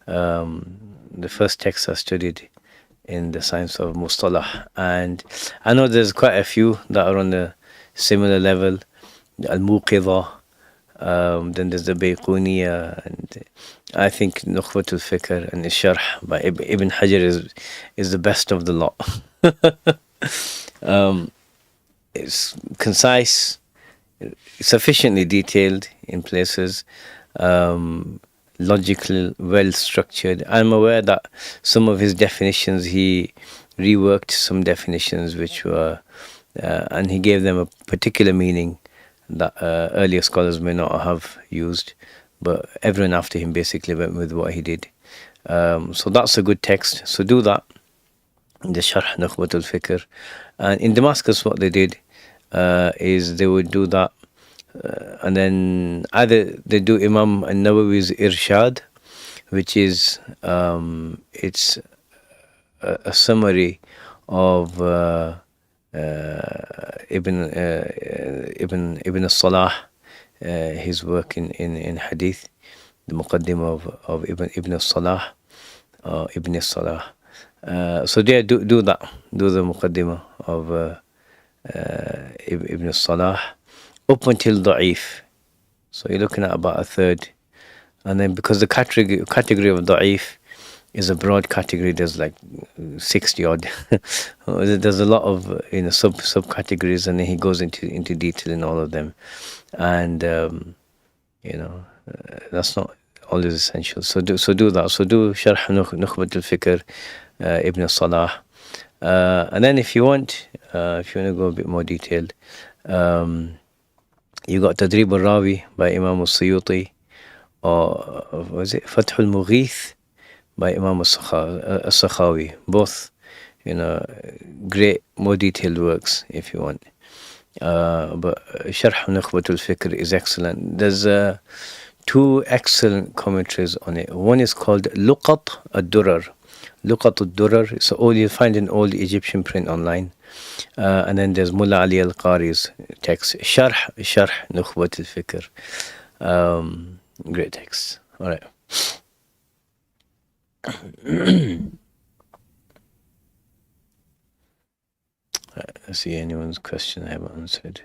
The first text I studied in the science of Mustalah, and I know there's quite a few that are on the similar level. Al-Muqidha, then there's the Bayquniya, and I think Nukhbat al-Fikr and the Sharh by Ibn Hajar is the best of the lot. It's concise, sufficiently detailed in places, logical, well structured. I'm aware that some of his definitions, he reworked some definitions which were, and he gave them a particular meaning that earlier scholars may not have used, but everyone after him basically went with what he did. So that's a good text. So do that, the Sharh Nukhbat al-Fikr. And in Damascus, what they did is they would do that, and then either they do Imam an-Nawawi's Irshad, which is it's a summary of Ibn al-Salah, his work in hadith, the Muqaddimah of Ibn al-Salah, Ibn al-Salah. So yeah, do that, do the Muqaddimah of Ibn al-Salah up until Da'if. So you're looking at about a third, and then because the category of Da'if is a broad category, there's like 60 odd. There's a lot of subcategories, and then he goes into detail in all of them, and that's not always essential. So do that. So do Sharh Nukhbat al-Fikr, Ibn al-Salah, and then if you want to go a bit more detailed, you got Tadrib al-Rawi by Imam al-Suyuti, or was it Fath al-Mughith by Imam al-Sakhawi. Both, great, more detailed works if you want. But Sharh Nukhbat al-Fikr is excellent. There's two excellent commentaries on it. One is called Luqat ad-Durar. Luqat ad-Durar. So you find an old Egyptian print online. And then there's Mullah Ali al-Qari's text, Sharh Nukhbat al-Fikr. Great text. All right. Let's see anyone's question I haven't answered.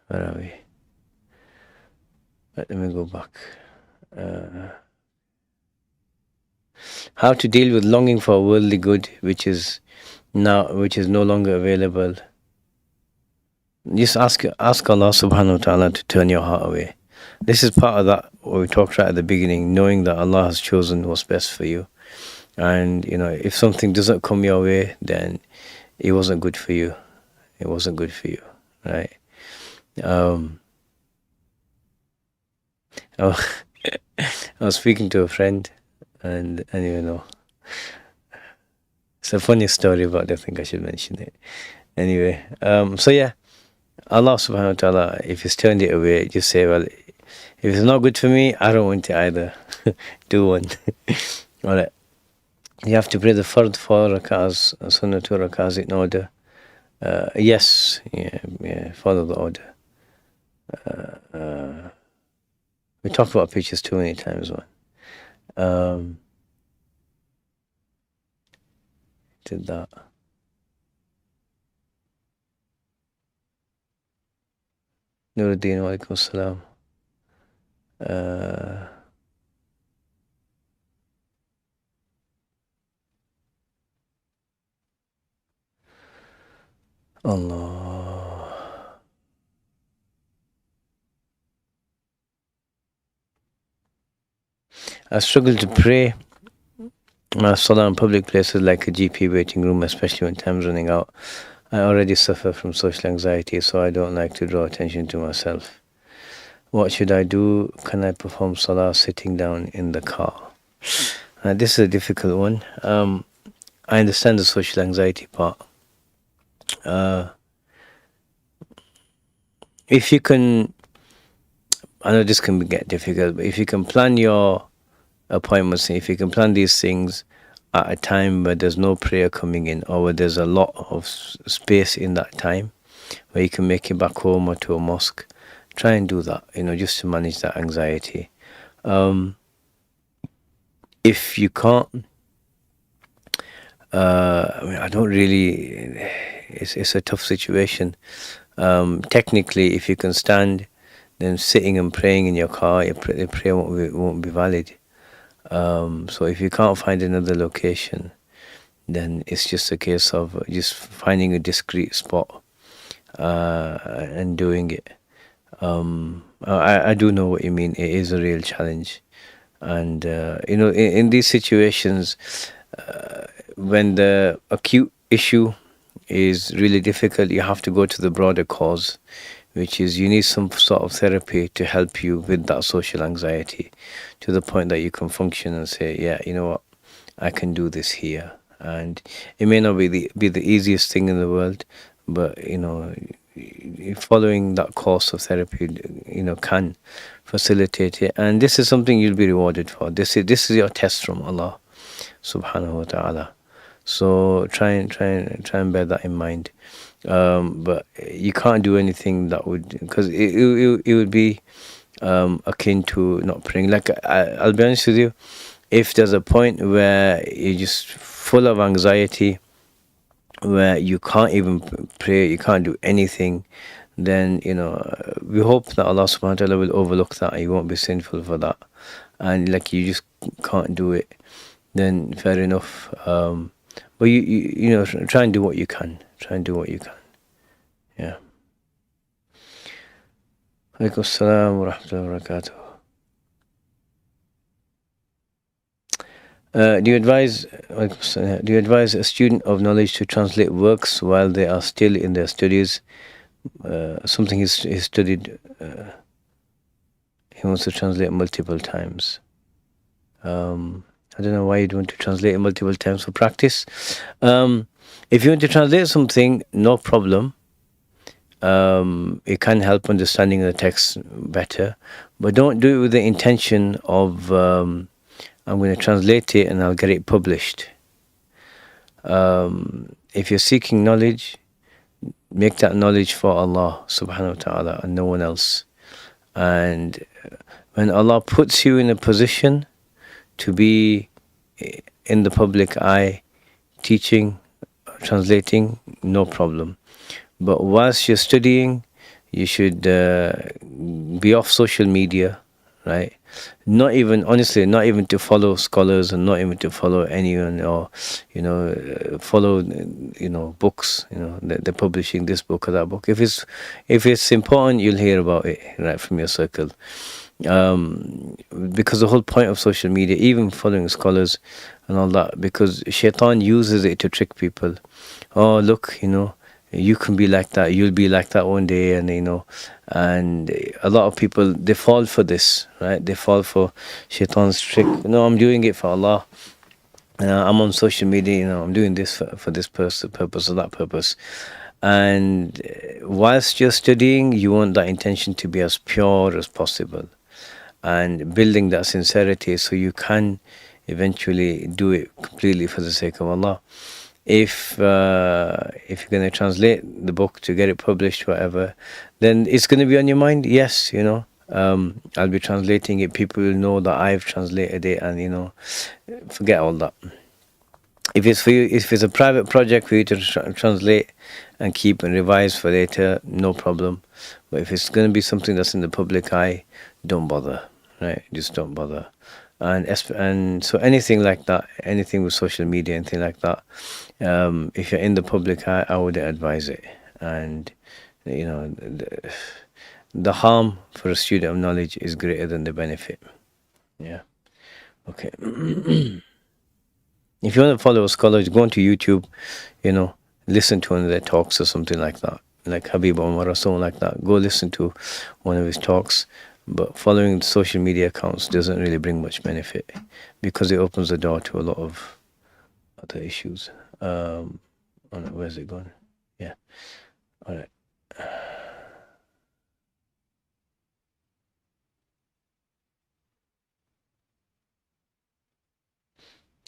Where are we? Let me go back. How to deal with longing for worldly good, which is no longer available. Just ask Allah subhanahu wa ta'ala to turn your heart away. This is part of that what we talked right at the beginning, knowing that Allah has chosen what's best for you. And if something doesn't come your way, then it wasn't good for you. It wasn't good for you, right? I was speaking to a friend, and it's a funny story, but I think I should mention it. Anyway, so yeah, Allah subhanahu wa ta'ala, if He's turned it away, just say, well, if it's not good for me, I don't want it either. Do one. Alright. You have to pray the Fard 4 rak'ahs, Sunnah 2 rak'ahs in order. Yes, yeah, follow the order. We talked about pictures too many times, man. did that. Nuruddin, wa alaikum salam. Allah. I struggle to pray salah in public places like a GP waiting room, especially when time's running out. I already suffer from social anxiety, so I don't like to draw attention to myself. What should I do? Can I perform salah sitting down in the car? This is a difficult one. I understand the social anxiety part. If you can, I know this can get difficult, but if you can plan your appointments, if you can plan these things at a time where there's no prayer coming in, or where there's a lot of space in that time, where you can make it back home or to a mosque, try and do that, just to manage that anxiety. If you can't, I don't really, it's a tough situation. Technically, if you can stand, then sitting and praying in your car, the prayer won't be valid. So if you can't find another location, then it's just a case of just finding a discreet spot and doing it. I do know what you mean. It is a real challenge. And, in these situations, when the acute issue is really difficult, you have to go to the broader cause, which is you need some sort of therapy to help you with that social anxiety to the point that you can function and say, yeah, you know what, I can do this here. And it may not be the easiest thing in the world, but, following that course of therapy, can facilitate it. And this is something you'll be rewarded for. This is your test from Allah subhanahu wa ta'ala. So try and bear that in mind. But you can't do anything that would, because it would be akin to not praying. Like I'll be honest with you, if there's a point where you're just full of anxiety, where you can't even pray, you can't do anything, then we hope that Allah subhanahu wa ta'ala will overlook that. You won't be sinful for that. And like you just can't do it, then fair enough. But you try and do what you can. Yeah. Alaikum assalam wa rahmatullahi wa barakatuh. Do you advise a student of knowledge to translate works while they are still in their studies? Something he's studied, he wants to translate multiple times. I don't know why you'd want to translate it multiple times for practice. If you want to translate something, no problem. It can help understanding the text better, but don't do it with the intention of I'm going to translate it and I'll get it published. If you're seeking knowledge, make that knowledge for Allah subhanahu wa ta'ala and no one else. And when Allah puts you in a position to be in the public eye, teaching, translating, no problem. But whilst you're studying, you should be off social media, right? Not even to follow scholars, and not even to follow anyone, or follow books. They're publishing this book or that book. If it's important, you'll hear about it right from your circle. Because the whole point of social media, even following scholars and all that, because Shaitan uses it to trick people. Oh, look, you can be like that, you'll be like that one day, and and a lot of people, they fall for this, right? They fall for Shaitan's trick. I'm doing it for Allah. I'm on social media, I'm doing this for this purpose or that purpose. And whilst you're studying, you want that intention to be as pure as possible, and building that sincerity so you can eventually do it completely for the sake of Allah. If you're going to translate the book to get it published, whatever, then it's going to be on your mind. Yes, I'll be translating it. People will know that I've translated it, and forget all that. If it's for you, if it's a private project for you to translate and keep and revise for later, no problem. But if it's going to be something that's in the public eye, don't bother, right? Just don't bother. And so anything like that, anything with social media, anything like that, if you're in the public eye, I would advise it. And you know, the harm for a student of knowledge is greater than the benefit. Yeah. Okay. If you want to follow a scholar, go onto YouTube, listen to one of their talks or something like that, like Habib Omar or someone like that. Go listen to one of his talks. But following social media accounts doesn't really bring much benefit because it opens the door to a lot of other issues. Where's it gone? Yeah. All right.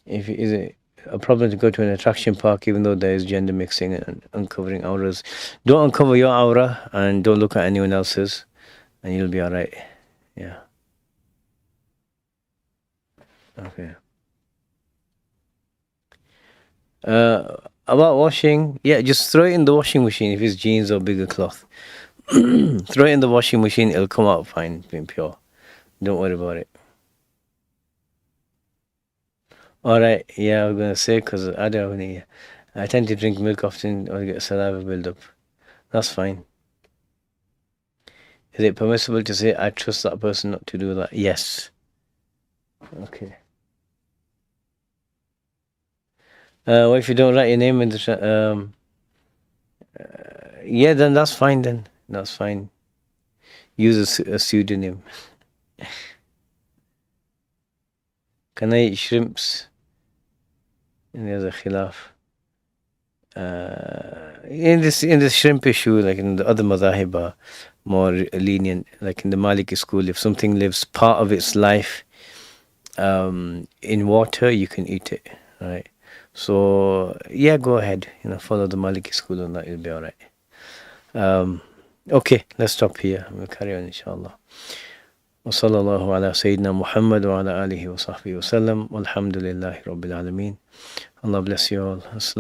Is it a problem to go to an attraction park even though there is gender mixing and uncovering auras? Don't uncover your aura and don't look at anyone else's, and you'll be all right. Yeah. Okay. About washing, yeah, just throw it in the washing machine if it's jeans or bigger cloth. Throw it in the washing machine, it'll come out fine, being pure. Don't worry about it. All right, yeah, I was gonna say because I don't have any. I tend to drink milk often or get saliva build-up. That's fine. Is it permissible to say I trust that person not to do that? Yes. Okay. What if you don't write your name in the yeah, then that's fine. Then that's fine. Use a pseudonym. Can I eat shrimps? And there's a khilaf. In this shrimp issue, like in the other madhahib are more lenient. Like in the Maliki school, if something lives part of its life in water, you can eat it. Right. So yeah, go ahead. Follow the Maliki school on that. You'll be all right. Okay, let's stop here. We'll carry on, inshallah. وصلى الله على سيدنا محمد وعلى آله وصحبه وسلم والحمد لله رب العالمين. Allah bless you all.